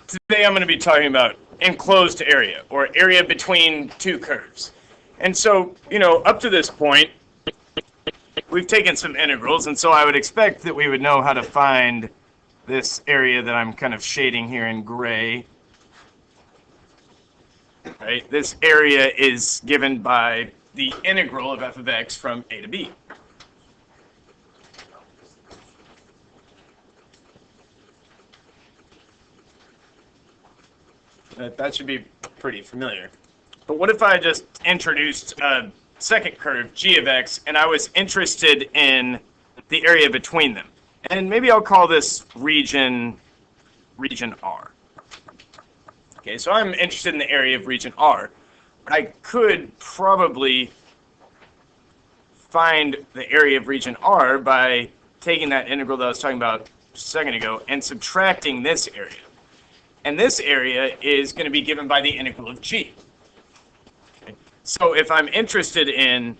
Today I'm going to be talking about enclosed area, or area between two curves. And so, up to this point, we've taken some integrals, and so I would expect that we would know how to find this area that I'm kind of shading here in gray. Right? This area is given by the integral of f of x from a to b. That should be pretty familiar. But what if I just introduced a second curve, g of x, and I was interested in the area between them? And maybe I'll call this region R. Okay, so I'm interested in the area of region R. I could probably find the area of region R by taking that integral that I was talking about just a second ago and subtracting this area. And this area is going to be given by the integral of g. Okay. So if I'm interested in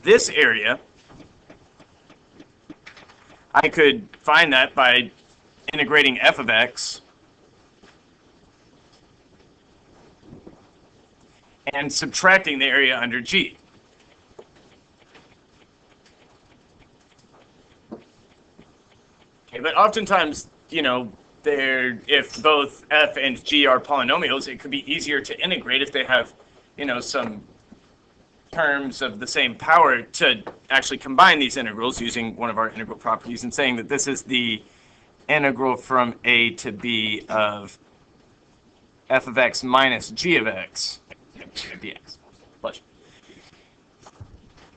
this area, I could find that by integrating f of x and subtracting the area under g. Okay, but oftentimes, if both f and g are polynomials, it could be easier to integrate if they have, some terms of the same power to actually combine these integrals using one of our integral properties and saying that this is the integral from a to b of f of x minus g of x dx.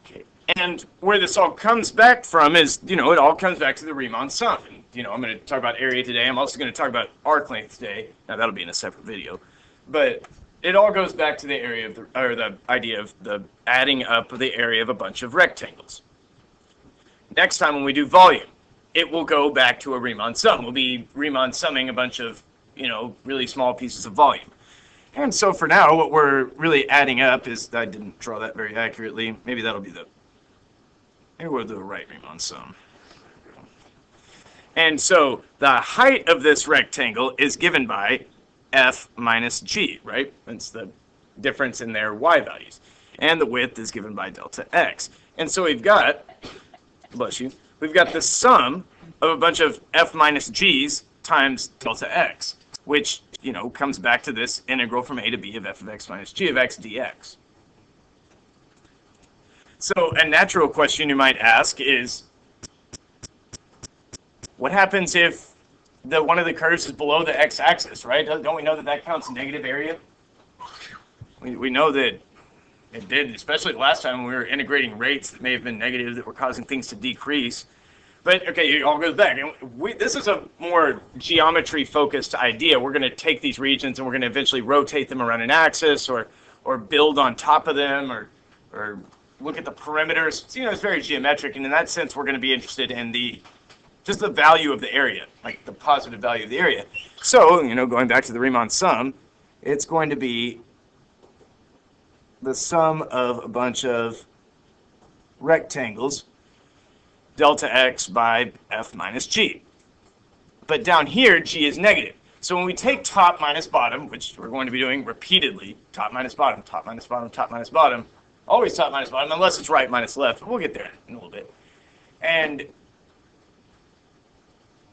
Okay. And where this all comes back from is, it all comes back to the Riemann sum. And, I'm going to talk about area today. I'm also going to talk about arc length today. Now, that'll be in a separate video. But it all goes back to the area of the idea of the adding up of the area of a bunch of rectangles. Next time when we do volume, it will go back to a Riemann sum. We'll be Riemann summing a bunch of, really small pieces of volume. And so for now, what we're really adding up is, I didn't draw that very accurately. Maybe that'll be maybe we'll do the right Riemann sum. And so the height of this rectangle is given by f minus g, right? That's the difference in their y values. And the width is given by delta x. And so we've got, we've got the sum of a bunch of f minus g's times delta x, which, comes back to this integral from a to b of f of x minus g of x dx. So a natural question you might ask is, what happens if one of the curves is below the x-axis, right? Don't we know that that counts negative area? We know that it did, especially last time when we were integrating rates that may have been negative that were causing things to decrease. But, okay, it all goes back. And this is a more geometry-focused idea. We're going to take these regions and we're going to eventually rotate them around an axis or build on top of them or look at the perimeters. So, it's very geometric. And in that sense, we're going to be interested in just the value of the area, like the positive value of the area. So, going back to the Riemann sum, it's going to be the sum of a bunch of rectangles, delta x by f minus g. But down here, g is negative. So when we take top minus bottom, which we're going to be doing repeatedly, top minus bottom, top minus bottom, top minus bottom, always top minus bottom, unless it's right minus left, but we'll get there in a little bit. And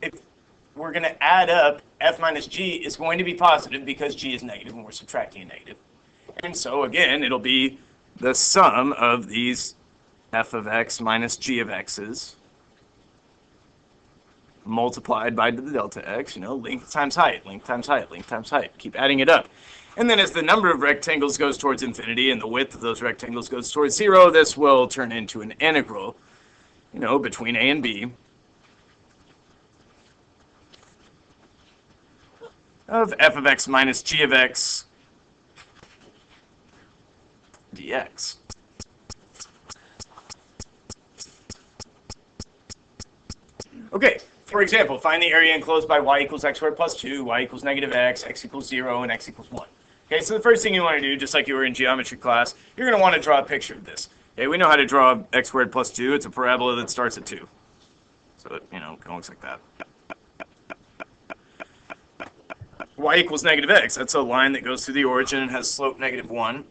if we're going to add up, f minus g is going to be positive because g is negative and we're subtracting a negative. And so, again, it'll be the sum of these f of x minus g of x's multiplied by the delta x, length times height, length times height, length times height. Keep adding it up. And then as the number of rectangles goes towards infinity and the width of those rectangles goes towards 0, this will turn into an integral, between a and b of f of x minus g of x dx. Okay, for example, find the area enclosed by y equals x squared plus 2, y equals negative x equals 0, and x equals 1. Okay, so the first thing you want to do, just like you were in geometry class, you're going to want to draw a picture of this. Okay, we know how to draw x squared plus 2. It's a parabola that starts at 2. So it, looks like that. y equals negative x. That's a line that goes through the origin and has slope -1.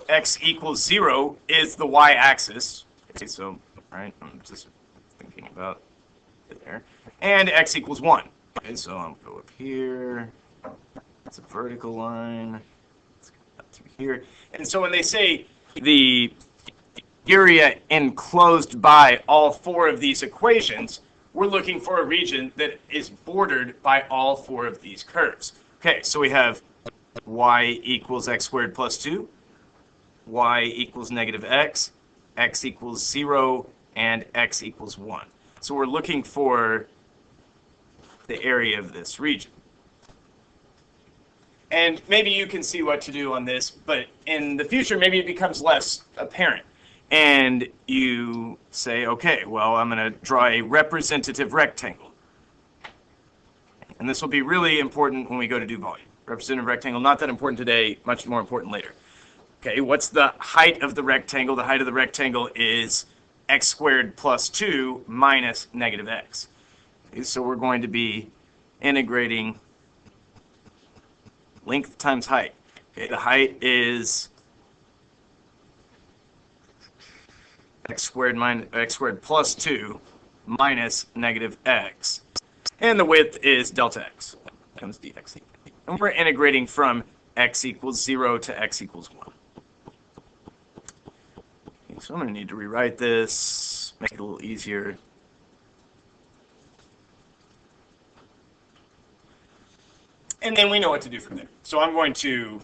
X equals 0 is the y-axis. Okay, so, right, I'm just thinking about it there. And x equals 1. Okay, so I'll go up here. That's a vertical line. Let's go up through here. And so when they say the area enclosed by all 4 of these equations, we're looking for a region that is bordered by all 4 of these curves. Okay, so we have y equals x squared plus 2, y equals negative x equals 0, and x equals 1. So we're looking for the area of this region. And maybe you can see what to do on this, but in the future, maybe it becomes less apparent. And you say, okay, well, I'm going to draw a representative rectangle. And this will be really important when we go to do volume. Representative rectangle, not that important today, much more important later. Okay, what's the height of the rectangle? The height of the rectangle is x squared plus 2 minus negative x. Okay, so we're going to be integrating length times height. Okay, the height is x squared plus 2 minus negative x. And the width is delta x. Becomes dx. And we're integrating from x equals 0 to x equals 1. Okay, so I'm going to need to rewrite this, make it a little easier. And then we know what to do from there. So I'm going to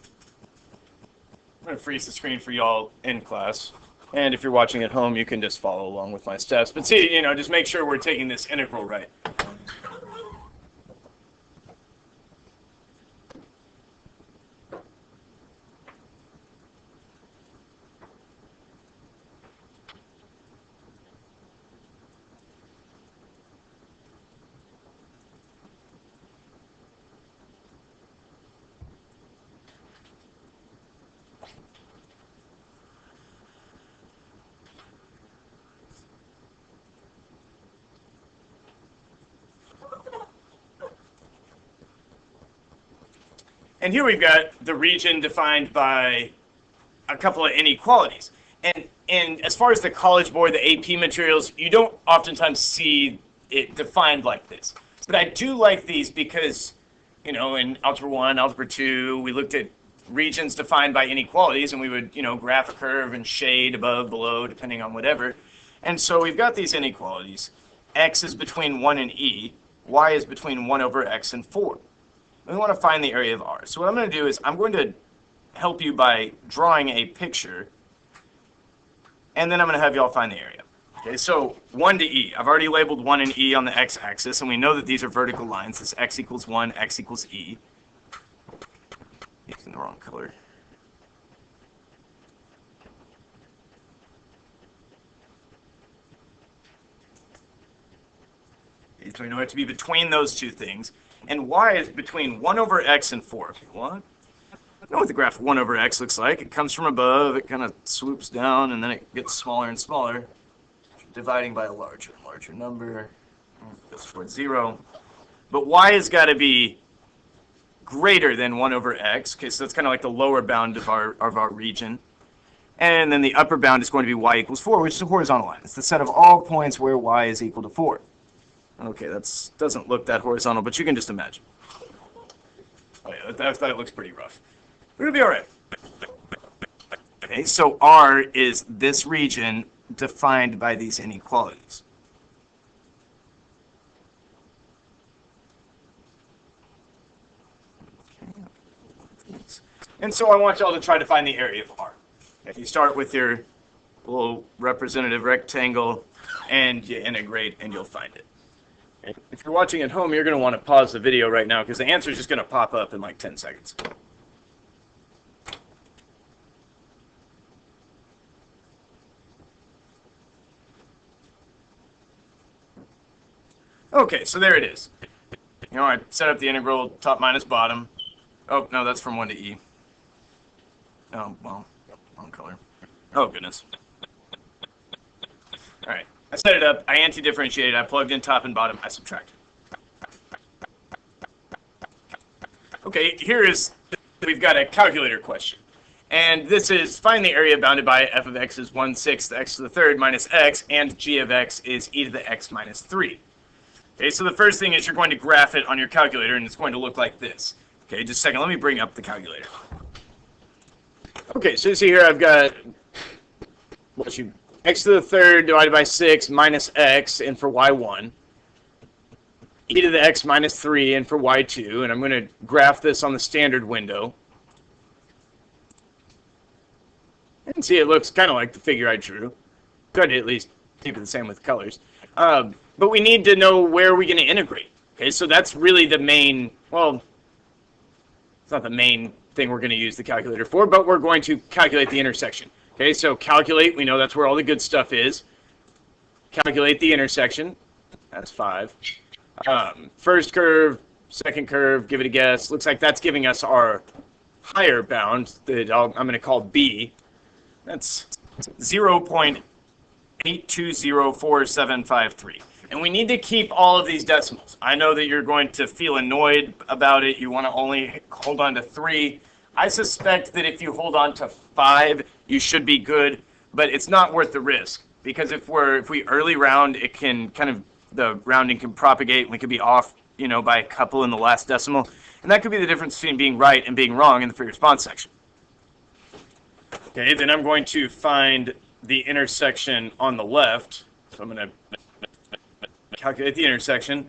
freeze the screen for y'all in class. And if you're watching at home, you can just follow along with my steps. But see, just make sure we're taking this integral right. And here we've got the region defined by a couple of inequalities. And as far as the College Board, the AP materials, you don't oftentimes see it defined like this. But I do like these because, in Algebra 1, Algebra 2, we looked at regions defined by inequalities, and we would, graph a curve and shade above, below, depending on whatever. And so we've got these inequalities. X is between 1 and e. Y is between 1 over x and 4. We want to find the area of R. So what I'm going to do is I'm going to help you by drawing a picture, and then I'm going to have y'all find the area. Okay, so 1 to e. I've already labeled 1 and e on the x-axis, and we know that these are vertical lines. This x equals 1, x equals e. Using the wrong color. Okay, so we know it to be between those two things. And y is between 1 over x and 4. What? I know what the graph 1 over x looks like. It comes from above, it kind of swoops down, and then it gets smaller and smaller, dividing by a larger and larger number. It goes towards 0. But y has got to be greater than 1 over x. Okay, so that's kind of like the lower bound of our region. And then the upper bound is going to be y equals 4, which is a horizontal line. It's the set of all points where y is equal to 4. Okay, that doesn't look that horizontal, but you can just imagine. Oh yeah, that looks pretty rough. We're going to be all right. Okay, so R is this region defined by these inequalities. Okay. And so I want y'all to try to find the area of R. If you start with your little representative rectangle and you integrate, and you'll find it. If you're watching at home, you're going to want to pause the video right now because the answer is just going to pop up in like 10 seconds. Okay, so there it is. I set up the integral top minus bottom. Oh, no, that's from 1 to e. Oh, well, wrong color. Oh, goodness. All right. I set it up, I anti-differentiated, I plugged in top and bottom, I subtracted. Okay, we've got a calculator question. And this is, find the area bounded by f of x is 1/6 x to the third minus x, and g of x is e to the x minus 3. Okay, so the first thing is you're going to graph it on your calculator, and it's going to look like this. Okay, just a second, let me bring up the calculator. Okay, so you see here I've got x to the third divided by 6 minus x, and for y1. E to the x minus 3, and for y2, and I'm going to graph this on the standard window. And see, it looks kind of like the figure I drew. Could at least keep it the same with colors. But we need to know where we're going to integrate. Okay, so that's really the main, well, it's not the main thing we're going to use the calculator for, but we're going to calculate the intersection. Okay, so calculate, we know that's where all the good stuff is. Calculate the intersection. That's 5. First curve, second curve, give it a guess. Looks like that's giving us our higher bound that I'm going to call B. That's 0.820473. And we need to keep all of these decimals. I know that you're going to feel annoyed about it. You want to only hold on to 3. I suspect that if you hold on to 5, you should be good, but it's not worth the risk. Because if we early round, it can kind of, the rounding can propagate, and we could be off, by a couple in the last decimal. And that could be the difference between being right and being wrong in the free response section. Okay, then I'm going to find the intersection on the left. So I'm going to calculate the intersection.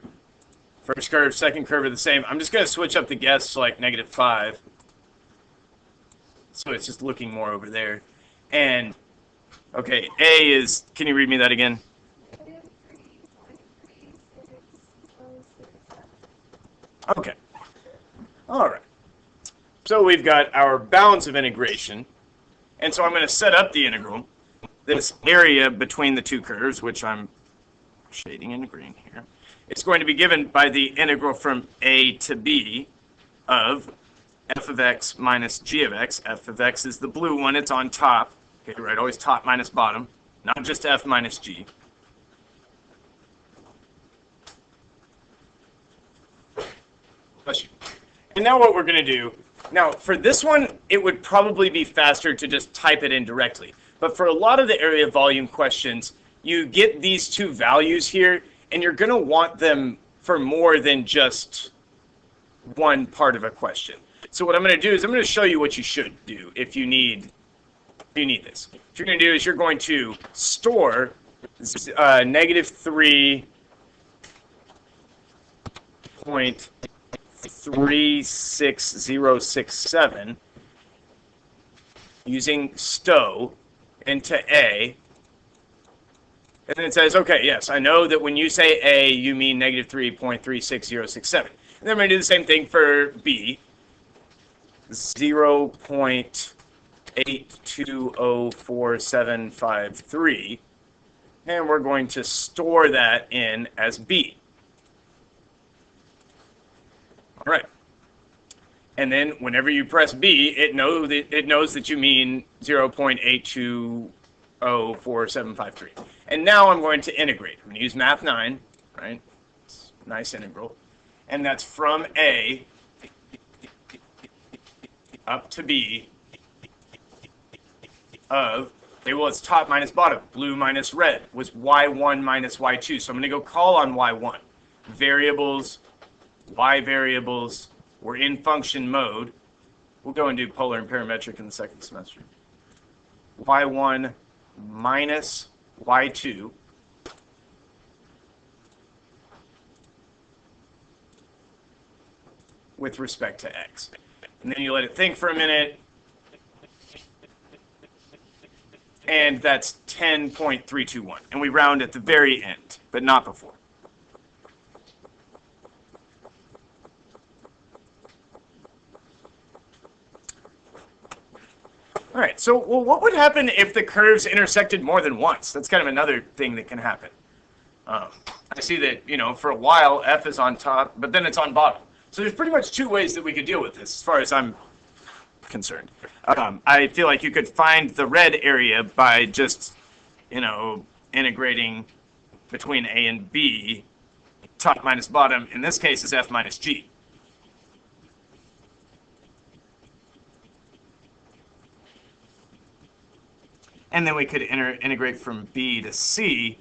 First curve, second curve are the same. I'm just going to switch up the guess to like -5. So it's just looking more over there. And, okay, A is, can you read me that again? Okay. All right. So we've got our bounds of integration. And so I'm going to set up the integral. This area between the two curves, which I'm shading in green here, it's going to be given by the integral from A to B of f of x minus g of x. F of x is the blue one. It's on top. Okay, right, always top minus bottom, not just f minus g. And now what we're going to do, now for this one, it would probably be faster to just type it in directly. But for a lot of the area volume questions, you get these two values here, and you're going to want them for more than just one part of a question. So what I'm going to do is I'm going to show you what you should do if you need this. What you're going to do is you're going to store -3.36067 using stow into A. And then it says, okay, yes, I know that when you say A, you mean -3.36067. And then I'm going to do the same thing for B. 0.820473. And we're going to store that in as B. All right. And then whenever you press B, it knows that you mean 0.820473. And now I'm going to integrate. I'm going to use Math 9, right? It's a nice integral. And that's from A up to B of, okay, well, it's top minus bottom. Blue minus red was y1 minus y2. So I'm going to go call on y1. Variables, y variables, we're in function mode. We'll go and do polar and parametric in the second semester. y1 minus y2 with respect to x. And then you let it think for a minute. And that's 10.321. And we round at the very end, but not before. All right, so well, what would happen if the curves intersected more than once? That's kind of another thing that can happen. I see that, for a while, F is on top, but then it's on bottom. So there's pretty much two ways that we could deal with this, as far as I'm concerned. I feel like you could find the red area by just, integrating between A and B, top minus bottom, in this case is F minus G. And then we could integrate from B to C,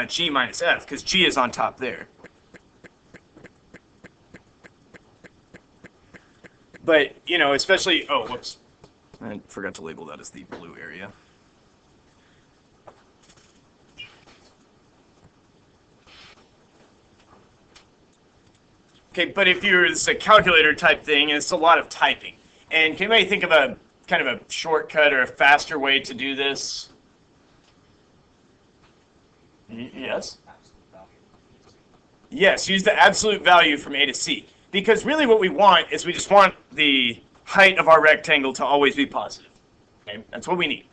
G minus F, because G is on top there. But, you know, especially, oh, whoops. I forgot to label that as the blue area. Okay, but if it's a calculator type thing, it's a lot of typing. And can anybody think of a kind of a shortcut or a faster way to do this? Yes? Yes, use the absolute value from A to C. Because really what we want is we just want the height of our rectangle to always be positive. Okay? That's what we need.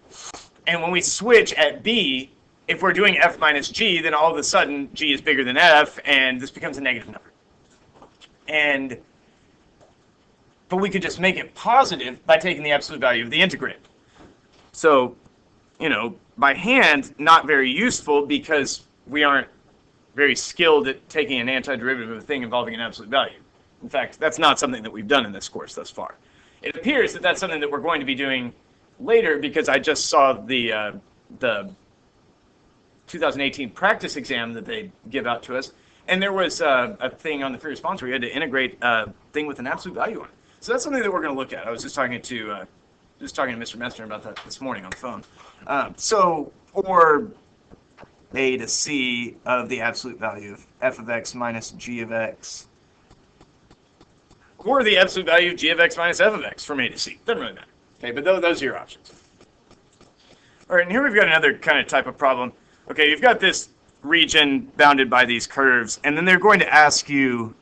And when we switch at B, if we're doing F minus G, then all of a sudden G is bigger than F, and this becomes a negative number. But we could just make it positive by taking the absolute value of the integrand. So, you know, by hand, not very useful because we aren't very skilled at taking an antiderivative of a thing involving an absolute value. In fact, that's not something that we've done in this course thus far. It appears that that's something that we're going to be doing later because I just saw the 2018 practice exam that they give out to us, and there was a thing on the free response where you had to integrate a thing with an absolute value on it. So that's something that we're going to look at. I was just talking to Mr. Messner about that this morning on the phone. Or A to C of the absolute value of f of x minus g of x, or the absolute value of g of x minus f of x from A to C. Doesn't really matter. Okay, but those are your options. All right, and here we've got another kind of type of problem. Okay, you've got this region bounded by these curves, and then they're going to ask you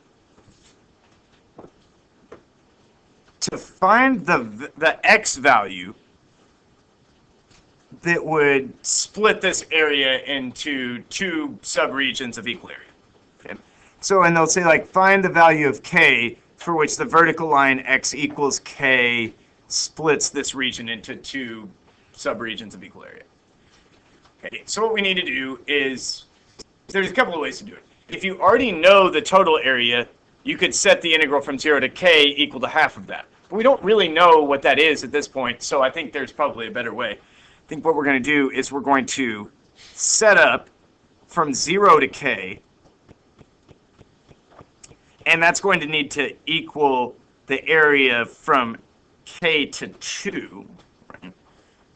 to find the x value that would split this area into two subregions of equal area. Okay. So, and they'll say, like, find the value of k for which the vertical line x equals k splits this region into two subregions of equal area. Okay, so what we need to do is, there's a couple of ways to do it. If you already know the total area, you could set the integral from 0 to k equal to half of that. But we don't really know what that is at this point, so I think there's probably a better way. I think what we're going to do is we're going to set up from 0 to k, and that's going to need to equal the area from k to 2. Right?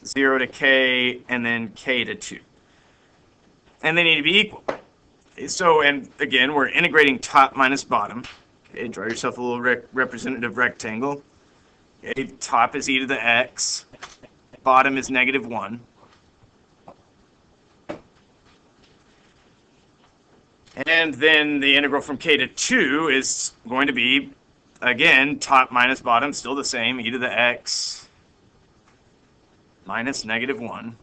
0 to k, and then k to 2. And they need to be equal. Okay, so, and again, we're integrating top minus bottom. Okay, draw yourself a little representative rectangle. Okay, top is e to the x. Bottom is negative 1. And then the integral from k to 2 is going to be, again, top minus bottom, still the same, e to the x minus negative 1.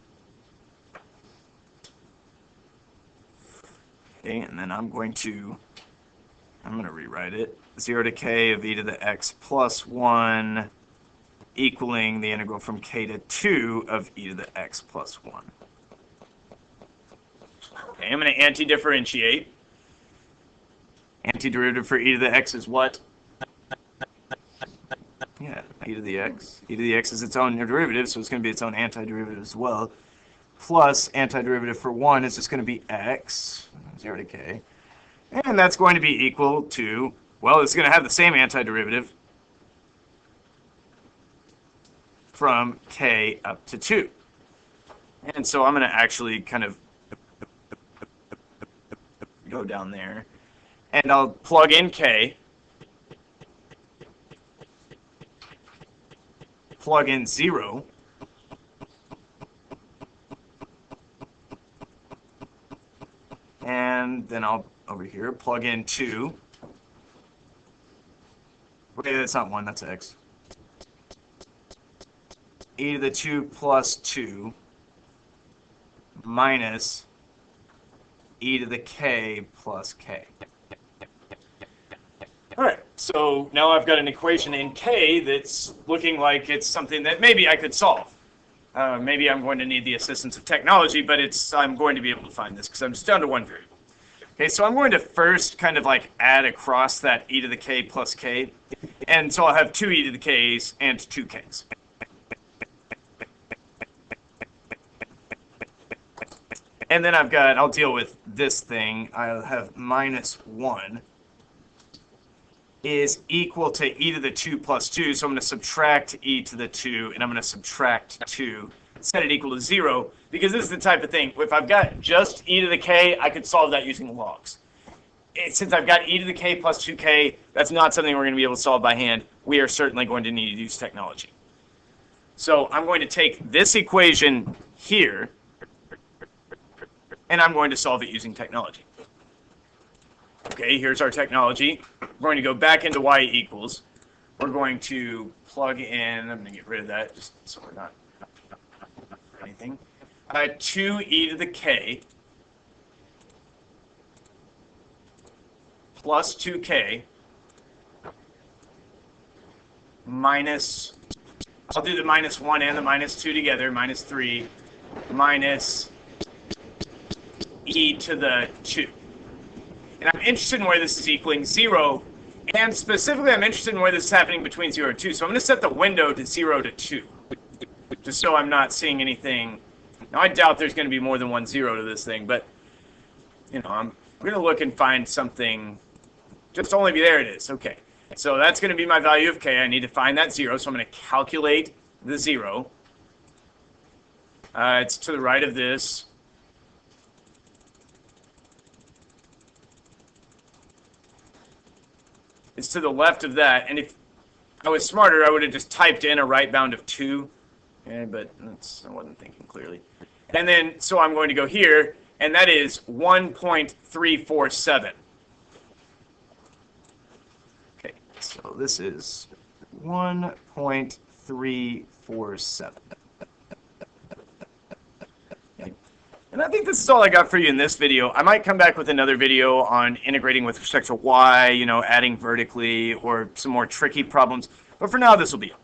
Okay, and then I'm going to rewrite it. 0 to k of e to the x plus 1 equaling the integral from k to 2 of e to the x plus 1. Okay, I'm going to anti-differentiate. Antiderivative for e to the x is what? Yeah, e to the x. E to the x is its own derivative, so it's going to be its own antiderivative as well. Plus antiderivative for 1 is just going to be x, 0 to k. And that's going to be equal to, well, it's going to have the same antiderivative from k up to 2. And so I'm going to actually kind of go down there. And I'll plug in k, plug in 0, and then I'll, over here, plug in 2. Wait, that's not 1, that's x. E to the 2 plus 2 minus e to the k plus k. All right, so now I've got an equation in k that's looking like it's something that maybe I could solve. Maybe I'm going to need the assistance of technology, but I'm going to be able to find this because I'm just down to one variable. Okay, so I'm going to first kind of like add across that e to the k plus k. And so I'll have 2 e to the k's and 2 k's. And then I'll deal with this thing. I'll have minus 1 is equal to e to the 2 plus 2. So I'm going to subtract e to the 2, and I'm going to subtract 2. Set it equal to 0, because this is the type of thing. If I've got just e to the k, I could solve that using logs. Since I've got e to the k plus 2k, that's not something we're going to be able to solve by hand. We are certainly going to need to use technology. So I'm going to take this equation here, and I'm going to solve it using technology. Okay, here's our technology. We're going to go back into y equals. We're going to plug in, I'm going to get rid of that just so we're not anything. 2e to the k plus 2k minus, I'll do the minus 1 and the minus 2 together, minus 3 minus e to the 2. And I'm interested in where this is equaling 0, and specifically I'm interested in where this is happening between 0 and 2. So I'm going to set the window to 0 to 2, just so I'm not seeing anything. Now I doubt there's going to be more than 1 0 to this thing, but I'm going to look and find something. Just only be there it is. Okay, so that's going to be my value of k. I need to find that 0, so I'm going to calculate the 0. It's to the right of this. It's to the left of that, and if I was smarter, I would have just typed in a right bound of 2, but I wasn't thinking clearly. And then, so I'm going to go here, and that is 1.347. Okay, so this is 1.347. And I think this is all I got for you in this video. I might come back with another video on integrating with respect to y, adding vertically, or some more tricky problems. But for now, this will be it.